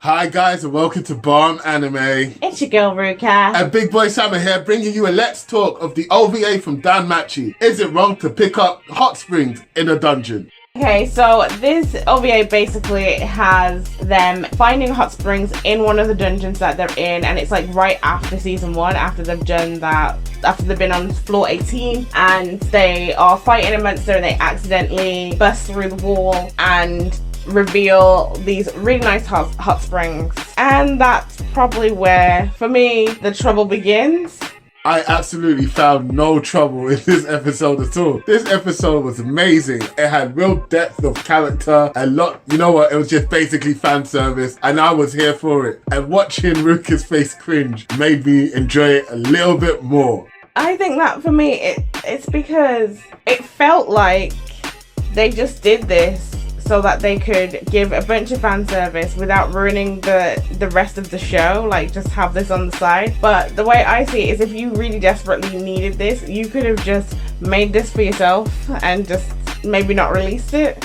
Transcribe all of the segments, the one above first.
Hi guys and welcome to Bomb Anime. It's your girl Ruka. And Big Boy Summer here, bringing you a Let's Talk of the OVA from Dan Machi. Is it wrong to pick up hot springs in a dungeon? Okay, so this OVA basically has them finding hot springs in one of the dungeons that they're in, and it's like right after season 1, after they've done that, after they've been on floor 18, and they are fighting a monster and they accidentally bust through the wall and reveal these really nice hot springs. And that's probably where, for me, the trouble begins. I absolutely found no trouble in this episode at all. This episode was amazing. It had real depth of character, a lot, you know what, it was just basically fan service, and I was here for it. And watching Ruka's face cringe made me enjoy it a little bit more. I think that for me, it's because it felt like they just did this so that they could give a bunch of fan service without ruining the rest of the show, like just have this on the side. But the way I see it is, if you really desperately needed this, you could have just made this for yourself and just maybe not released it.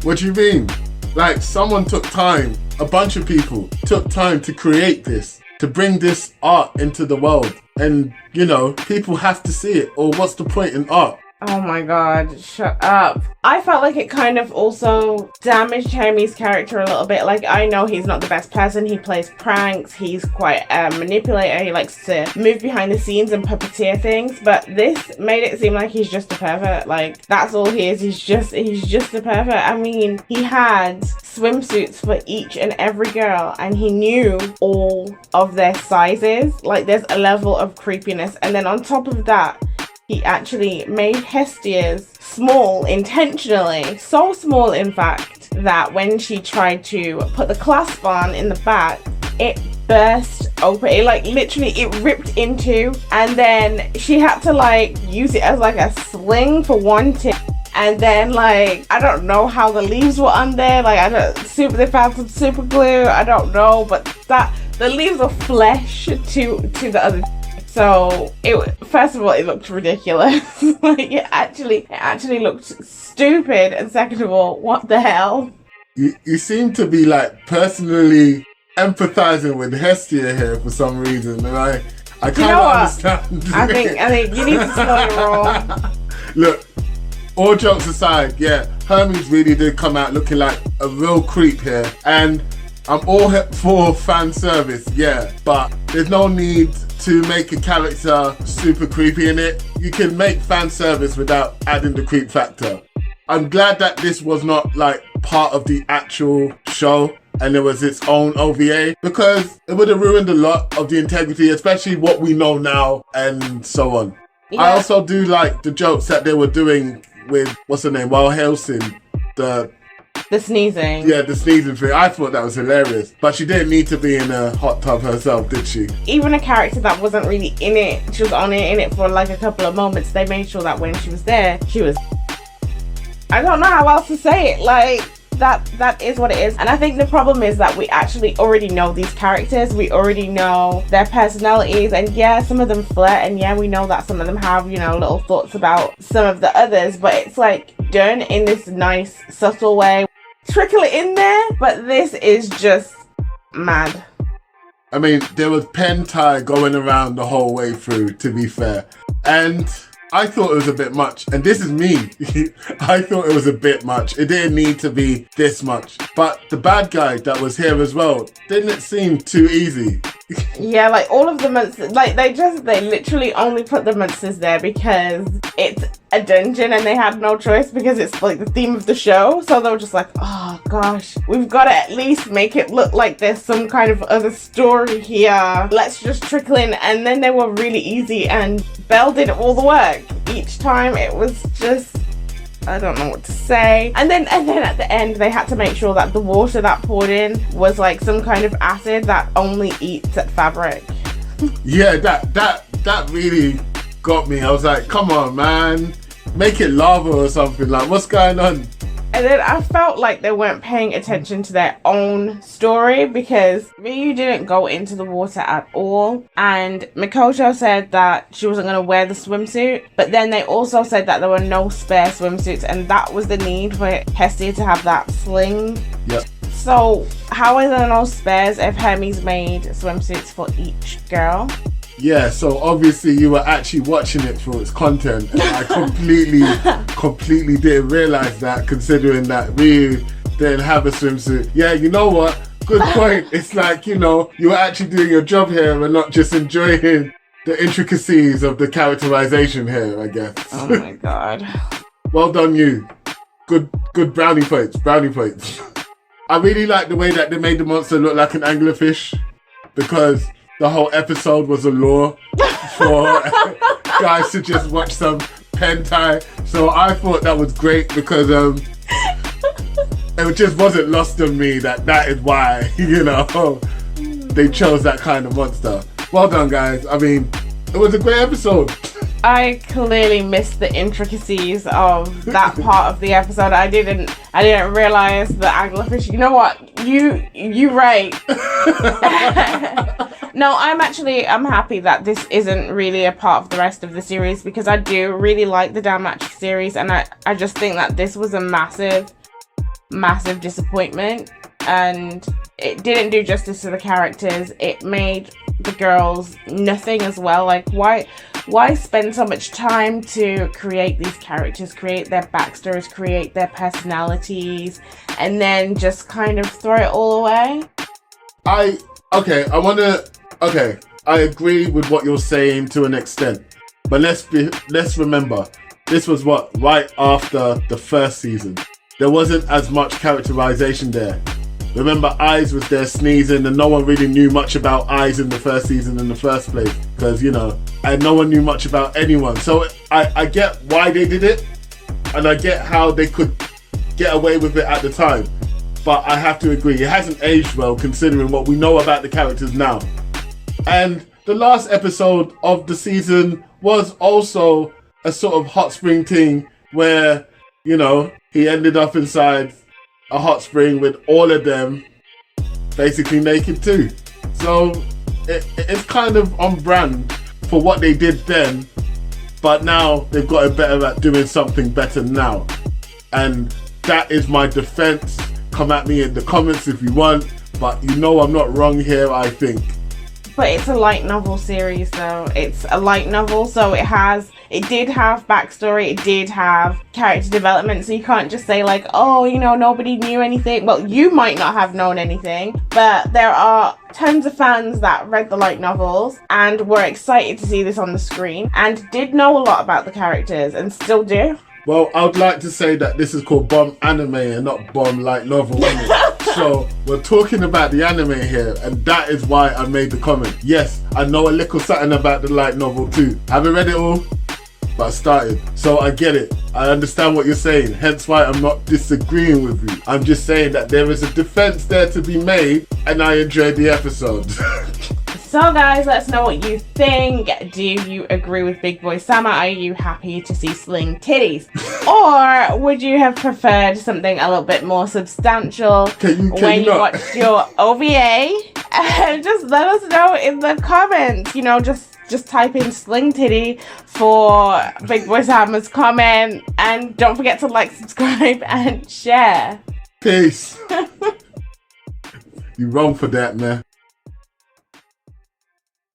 What do you mean? Like, someone took time, a bunch of people took time to create this, to bring this art into the world. And, you know, people have to see it, or what's the point in art? Oh my god, shut up. I felt like it kind of also damaged Hermes' character a little bit. Like, I know he's not the best person, he plays pranks, he's quite a manipulator, he likes to move behind the scenes and puppeteer things, but this made it seem like he's just a pervert. Like, that's all he is, he's just a pervert. I mean, he had swimsuits for each and every girl, and he knew all of their sizes. Like, there's a level of creepiness, and then on top of that, he actually made Hestia's small intentionally, so small in fact, that when she tried to put the clasp on in the back, it burst open. It like literally, it ripped into, and then she had to like use it as like a sling for one tip. And then like, I don't know how the leaves were on there, like they found some super glue, I don't know, but the leaves were flesh to the other. So first of all, it looked ridiculous. Like, it actually looked stupid, and second of all, what the hell? You seem to be like personally empathizing with Hestia here for some reason, and I kind of understand. I think you need to slow your roll. Look, all jokes aside, yeah, Hermes really did come out looking like a real creep here, and I'm all for fan service, yeah, but there's no need to make a character super creepy in it. You can make fan service without adding the creep factor. I'm glad that this was not like part of the actual show and it was its own OVA, because it would have ruined a lot of the integrity, especially what we know now and so on. Yeah. I also do like the jokes that they were doing with, what's her name, Wild Helsing, the sneezing. Yeah, the sneezing thing. I thought that was hilarious. But she didn't need to be in a hot tub herself, did she? Even a character that wasn't really in it, she was only in it for like a couple of moments, they made sure that when she was there, she was... I don't know how else to say it. Like, that is what it is. And I think the problem is that we actually already know these characters. We already know their personalities. And yeah, some of them flirt. And yeah, we know that some of them have, you know, little thoughts about some of the others. But it's like done in this nice, subtle way. Trickle it in there, but this is just mad. I mean, there was pen tie going around the whole way through, to be fair. And I thought it was a bit much. And this is me. I thought it was a bit much. It didn't need to be this much. But the bad guy that was here as well, didn't seem too easy. Yeah, like all of the monsters, like they literally only put the monsters there because it's a dungeon and they had no choice because it's like the theme of the show. So they were just like, oh gosh, we've got to at least make it look like there's some kind of other story here. Let's just trickle in. And then they were really easy and Belle did all the work. Each time it was just I don't know what to say. And then at the end, they had to make sure that the water that poured in was like some kind of acid that only eats at fabric. Yeah, that really got me. I was like, come on, man, make it lava or something. Like, what's going on? And then I felt like they weren't paying attention to their own story because Ryu didn't go into the water at all. And Mikoto said that she wasn't going to wear the swimsuit. But then they also said that there were no spare swimsuits. And that was the need for Hestia to have that sling. Yep. So how are there no spares if Hermes made swimsuits for each girl? Yeah, so obviously you were actually watching it for its content, and I completely didn't realize that, considering that we didn't have a swimsuit. Yeah, you know what? Good point. It's like, you know, you were actually doing your job here and not just enjoying the intricacies of the characterization here, I guess. Oh my god. Well done, you. Good brownie points. I really like the way that they made the monster look like an anglerfish, because the whole episode was a lure for guys to just watch some hentai. So I thought that was great because it just wasn't lost on me that is why, you know, they chose that kind of monster. Well done, guys. I mean, it was a great episode. I clearly missed the intricacies of that part of the episode. I didn't realize the anglerfish. You know what? You right. No, I'm happy that this isn't really a part of the rest of the series, because I do really like the Dan Machi series, and I just think that this was a massive disappointment, and it didn't do justice to the characters. It made the girls nothing as well. Like, why spend so much time to create these characters, create their backstories, create their personalities, and then just kind of throw it all away? I agree with what you're saying to an extent, but let's remember, this was right after the first season. There wasn't as much characterization there. Remember, Eyes was there sneezing, and no one really knew much about Eyes in the first season in the first place, because, you know, and no one knew much about anyone. So I get why they did it, and I get how they could get away with it at the time. But I have to agree, it hasn't aged well considering what we know about the characters now. And the last episode of the season was also a sort of hot spring thing where, you know, he ended up inside a hot spring with all of them basically naked too. So it's kind of on brand for what they did then, but now they've got it better at doing something better now. And that is my defense. Come at me in the comments if you want, but you know I'm not wrong here, I think. But it's a light novel series, though. It's a light novel, so it did have backstory, it did have character development, so you can't just say like, oh, you know, nobody knew anything. Well, you might not have known anything, but there are tons of fans that read the light novels and were excited to see this on the screen and did know a lot about the characters and still do. Well, I would like to say that this is called Bomb Anime and not Bomb Light Novel. So we're talking about the anime here, and that is why I made the comment. Yes, I know a little something about the light novel too. I haven't read it all, but I started. So I get it. I understand what you're saying, hence why I'm not disagreeing with you. I'm just saying that there is a defense there to be made, and I enjoyed the episode. So guys, let us know what you think. Do you agree with Big Boy Sama? Are you happy to see sling titties? Or would you have preferred something a little bit more substantial when you watched your OVA? And just let us know in the comments. You know, just type in sling titty for Big Boy Sama's comment. And don't forget to like, subscribe, and share. Peace. You wrong for that, man.